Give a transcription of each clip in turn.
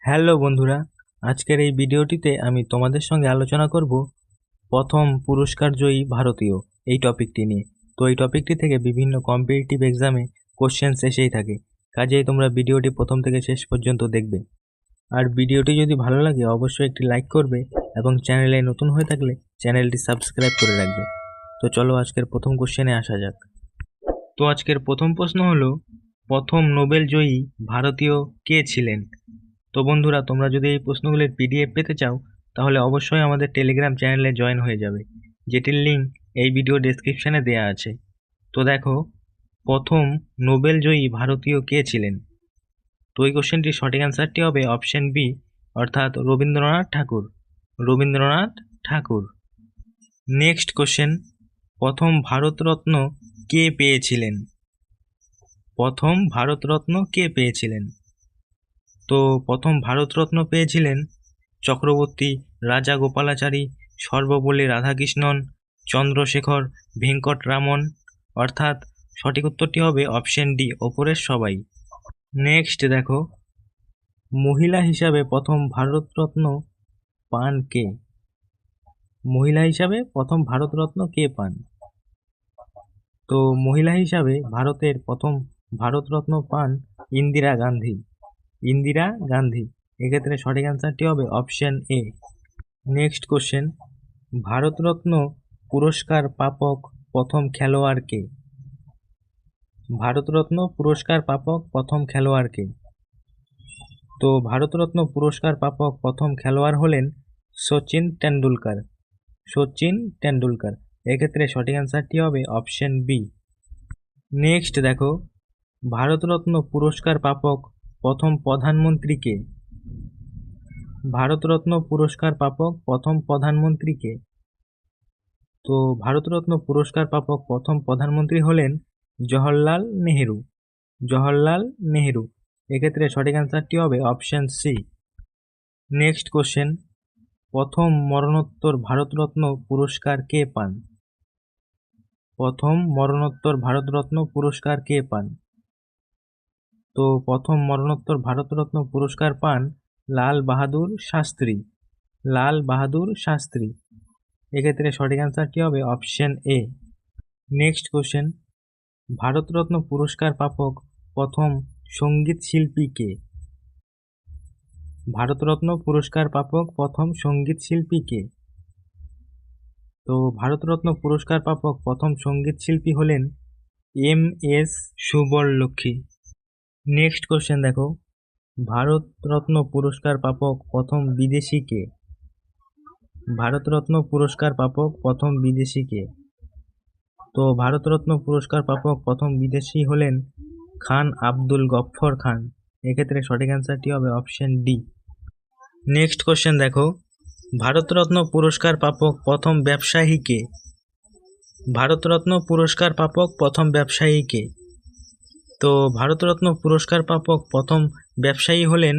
Hello বন্ধুরা, আজকের এই ভিডিওটিতে আমি তোমাদের সঙ্গে আলোচনা করব প্রথম পুরস্কার জয়ী ভারতীয় এই টপিকটি নিয়ে। তো এই টপিকটি থেকে বিভিন্ন কম্পিটিটিভ এক্সামে কোশ্চেন্স এসেই থাকে, কাজেই তোমরা ভিডিওটি প্রথম থেকে শেষ পর্যন্ত দেখবে। আর ভিডিওটি যদি ভালো লাগে অবশ্যই একটি লাইক করবে এবং চ্যানেলে নতুন হয়ে থাকলে চ্যানেলটি সাবস্ক্রাইব করে রাখবে। তো চলো আজকের প্রথম কোশ্চেনে আসা যাক। তো আজকের প্রথম প্রশ্ন হলো, প্রথম নোবেল জয়ী ভারতীয় কে ছিলেন? তো বন্ধুরা, তোমরা যদি এই প্রশ্নগুলির পিডিএফ পেতে চাও তাহলে অবশ্যই আমাদের টেলিগ্রাম চ্যানেলে জয়েন হয়ে যাবে, যেটির লিঙ্ক এই ভিডিও ডেসক্রিপশনে দেওয়া আছে। তো দেখো, প্রথম নোবেল জয়ী ভারতীয় কে ছিলেন? তো এই কোশ্চেনটির সঠিক অ্যান্সারটি হবে অপশন বি, অর্থাৎ রবীন্দ্রনাথ ঠাকুর। রবীন্দ্রনাথ ঠাকুর। নেক্সট কোশ্চেন, প্রথম ভারতরত্ন কে পেয়েছিলেন? প্রথম ভারতরত্ন কে পেয়েছিলেন? তো প্রথম ভারতরত্ন পেয়েছিলেন চক্রবর্তী রাজাগোপালাচারী, সর্বপল্লী রাধাকৃষ্ণন, চন্দ্রশেখর ভেঙ্কটরামন, অর্থাৎ সঠিক উত্তরটি হবে অপশন ডি, ওপরের সবাই। নেক্সট দেখো, মহিলা হিসাবে প্রথম ভারতরত্ন পান কে? মহিলা হিসাবে প্রথম ভারতরত্ন কে পান? তো মহিলা হিসাবে ভারতের প্রথম ভারতরত্ন পান ইন্দিরা গান্ধী। ইন্দিরা গান্ধী। এক্ষেত্রে সঠিক অ্যান্সারটি হবে option A. Next question, Bharat Ratna পুরস্কার প্রাপক প্রথম খেলোয়াড় কে? ভারতরত্ন পুরস্কার প্রাপক প্রথম খেলোয়াড় কে? তো ভারতরত্ন পুরস্কার প্রাপক প্রথম খেলোয়াড় হলেন সচিন তেন্ডুলকর। সচিন তেন্ডুলকর। এক্ষেত্রে সঠিক অ্যান্সারটি হবে অপশন বি। নেক্সট দেখো, ভারতরত্ন পুরস্কার প্রাপক প্রথম প্রধানমন্ত্রী কে? ভারতরত্ন পুরস্কার প্রাপক প্রথম প্রধানমন্ত্রী কে? তো ভারতরত্ন পুরস্কার প্রাপক প্রথম প্রধানমন্ত্রী হলেন জওহরলাল নেহেরু। জওহরলাল নেহেরু। এক্ষেত্রে সঠিক অ্যান্সারটি হবে অপশন সি। নেক্সট কোশ্চেন, প্রথম মরণোত্তর ভারতরত্ন পুরস্কার কে পান? প্রথম মরণোত্তর ভারতরত্ন পুরস্কার কে পান? তো প্রথম মরণোত্তর ভারতরত্ন পুরস্কার পান লাল বাহাদুর শাস্ত্রী। লাল বাহাদুর শাস্ত্রী। এক্ষেত্রে সঠিক অ্যান্সারটি হবে option A. Next question, Bharat Ratna পুরস্কার প্রাপক প্রথম সঙ্গীত শিল্পী কে? ভারতরত্ন পুরস্কার প্রাপক প্রথম সঙ্গীত শিল্পী কে? তো ভারতরত্ন পুরস্কার প্রাপক প্রথম সঙ্গীত শিল্পী হলেন M S Subbulakshmi. Next question দেখো, ভারতরত্ন পুরস্কার প্রাপক প্রথম বিদেশি কে? ভারতরত্ন পুরস্কার প্রাপক প্রথম বিদেশি কে? তো ভারতরত্ন পুরস্কার প্রাপক প্রথম বিদেশি হলেন খান আব্দুল গফফর খান। এক্ষেত্রে সঠিক অ্যান্সারটি হবে অপশন ডি। নেক্সট কোশ্চেন দেখো, ভারতরত্ন পুরস্কার প্রাপক প্রথম ব্যবসায়ী কে? ভারতরত্ন পুরস্কার প্রাপক প্রথম ব্যবসায়ী কে? তো ভারতরত্ন পুরস্কার প্রাপক প্রথম ব্যবসায়ী হলেন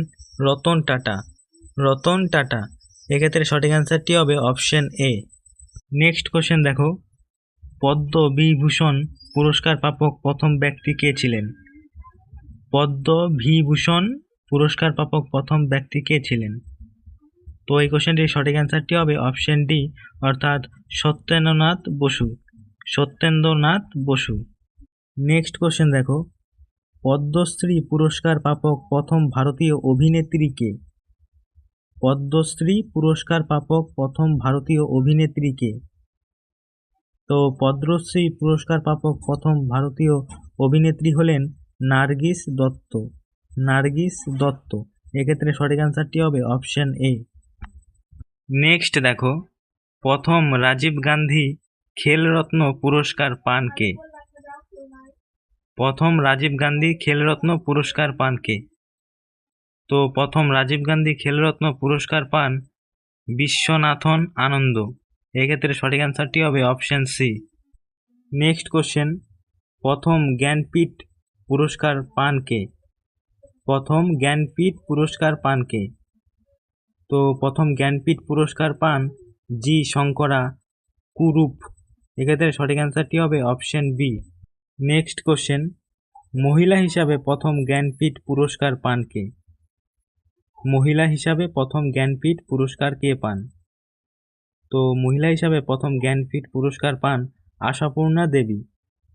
রতন টাটা। রতন টাটা। এক্ষেত্রে সঠিক অ্যান্সারটি হবে অপশন এ। নেক্সট কোশ্চেন দেখো, পদ্মবিভূষণ পুরস্কার প্রাপক প্রথম ব্যক্তি কে ছিলেন? পদ্মবিভূষণ পুরস্কার প্রাপক প্রথম ব্যক্তি কে ছিলেন? তো এই কোশ্চেনটির সঠিক অ্যান্সারটি হবে অপশন ডি, অর্থাৎ সত্যেন্দ্রনাথ বসু। সত্যেন্দ্রনাথ বসু। নেক্সট কোশ্চেন দেখো, পদ্মশ্রী পুরস্কার প্রাপক প্রথম ভারতীয় অভিনেত্রী কে? পদ্মশ্রী পুরস্কার প্রাপক প্রথম ভারতীয় অভিনেত্রী কে? তো পদ্মশ্রী পুরস্কার প্রাপক প্রথম ভারতীয় অভিনেত্রী হলেন নার্গিস দত্ত। নার্গিস দত্ত। এক্ষেত্রে সঠিক অ্যান্সারটি হবে অপশন এ। নেক্সট দেখো, প্রথম রাজীব গান্ধী খেলরত্ন পুরস্কার পান কে? প্রথম রাজীব গান্ধী খেলরত্ন পুরস্কার পান কে? তো প্রথম রাজীব গান্ধী খেলরত্ন পুরস্কার পান বিশ্বনাথন আনন্দ। এক্ষেত্রে সঠিক অ্যান্সারটি হবে অপশন সি। নেক্সট কোশ্চেন, প্রথম জ্ঞানপীঠ পুরস্কার পান কে? প্রথম জ্ঞানপীঠ পুরস্কার পান কে? তো প্রথম জ্ঞানপীঠ পুরস্কার পান জি শঙ্করা কুরুপ। এক্ষেত্রে সঠিক অ্যান্সারটি হবে অপশন বি। নেক্সট কোশ্চেন, মহিলা হিসাবে প্রথম জ্ঞানপীঠ পুরস্কার পান কে? মহিলা হিসাবে প্রথম জ্ঞানপীঠ পুরস্কার কে পান? তো মহিলা হিসাবে প্রথম জ্ঞানপীঠ পুরস্কার পান আশাপূর্ণা দেবী।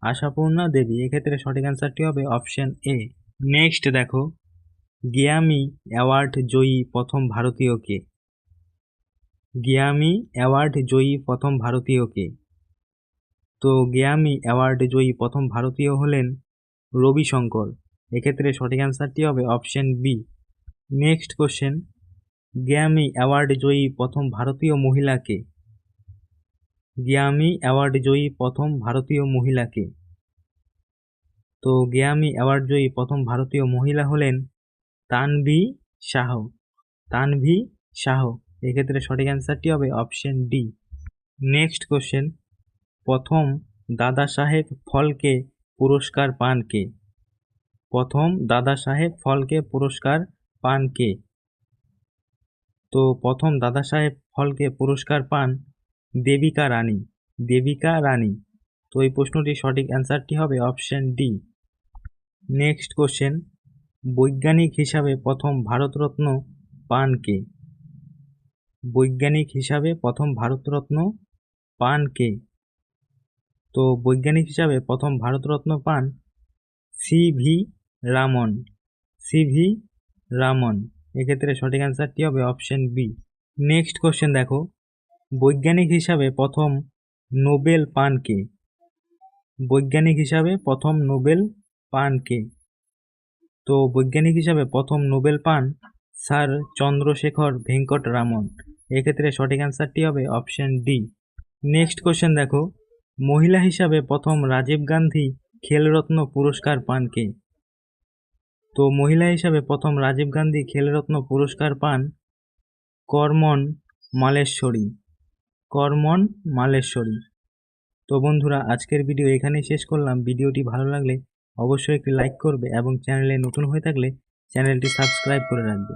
আশাপূর্ণা দেবী, এক্ষেত্রে সঠিক অ্যান্সারটি হবে অপশন এ। নেক্সট দেখো, গ্র্যামি অ্যাওয়ার্ড জয়ী প্রথম ভারতীয় কে? গ্র্যামি অ্যাওয়ার্ড জয়ী প্রথম ভারতীয় কে? তো গ্র্যামি অ্যাওয়ার্ড জয়ী প্রথম ভারতীয় হলেন রবিশঙ্কর। এক্ষেত্রে সঠিক অ্যান্সারটি হবে option B. Next question, Grammy award জয়ী প্রথম ভারতীয় মহিলা কে? গ্র্যামি অ্যাওয়ার্ড জয়ী প্রথম ভারতীয় মহিলা কে? তো গ্র্যামি অ্যাওয়ার্ড জয়ী প্রথম ভারতীয় মহিলা হলেন তানভি শাহ। তানভি শাহ, এক্ষেত্রে সঠিক অ্যান্সারটি হবে অপশন ডি। নেক্সট কোশ্চেন, প্রথম দাদা সাহেব ফালকে পুরস্কার পান কে? প্রথম দাদা সাহেব ফালকে পুরস্কার পান কে? তো প্রথম দাদা সাহেব ফালকে পুরস্কার পান দেবিকা রানী। দেবিকা রানী, তো এই প্রশ্নটির সঠিক অ্যান্সারটি হবে অপশন ডি। নেক্সট কোশ্চেন, বৈজ্ঞানিক হিসাবে প্রথম ভারতরত্ন পান কে? বৈজ্ঞানিক হিসাবে প্রথম ভারতরত্ন পান কে? তো বৈজ্ঞানিক হিসাবে প্রথম ভারতরত্ন পান সি.ভি. রামন। সি.ভি. রামন, এক্ষেত্রে সঠিক অ্যান্সারটি হবে অপশন বি। নেক্সট কোশ্চেন দেখো, বৈজ্ঞানিক হিসাবে প্রথম নোবেল পান কে? বৈজ্ঞানিক হিসাবে প্রথম নোবেল পান কে? তো বৈজ্ঞানিক হিসাবে প্রথম নোবেল পান স্যার চন্দ্রশেখর ভেঙ্কট রামন। এক্ষেত্রে সঠিক অ্যান্সারটি হবে অপশন ডি। নেক্সট কোশ্চেন দেখো, মহিলা হিসাবে প্রথম রাজীব গান্ধী খেলরত্ন পুরস্কার পান কে? তো মহিলা হিসাবে প্রথম রাজীব গান্ধী খেলরত্ন পুরস্কার পান কর্মন মালেশ্বরী। কর্মন মালেশ্বরী। তো বন্ধুরা, আজকের ভিডিও এখানেই শেষ করলাম। ভিডিওটি ভালো লাগলে অবশ্যই একটি লাইক করবে এবং চ্যানেলে নতুন হয়ে থাকলে চ্যানেলটি সাবস্ক্রাইব করে রাখবে।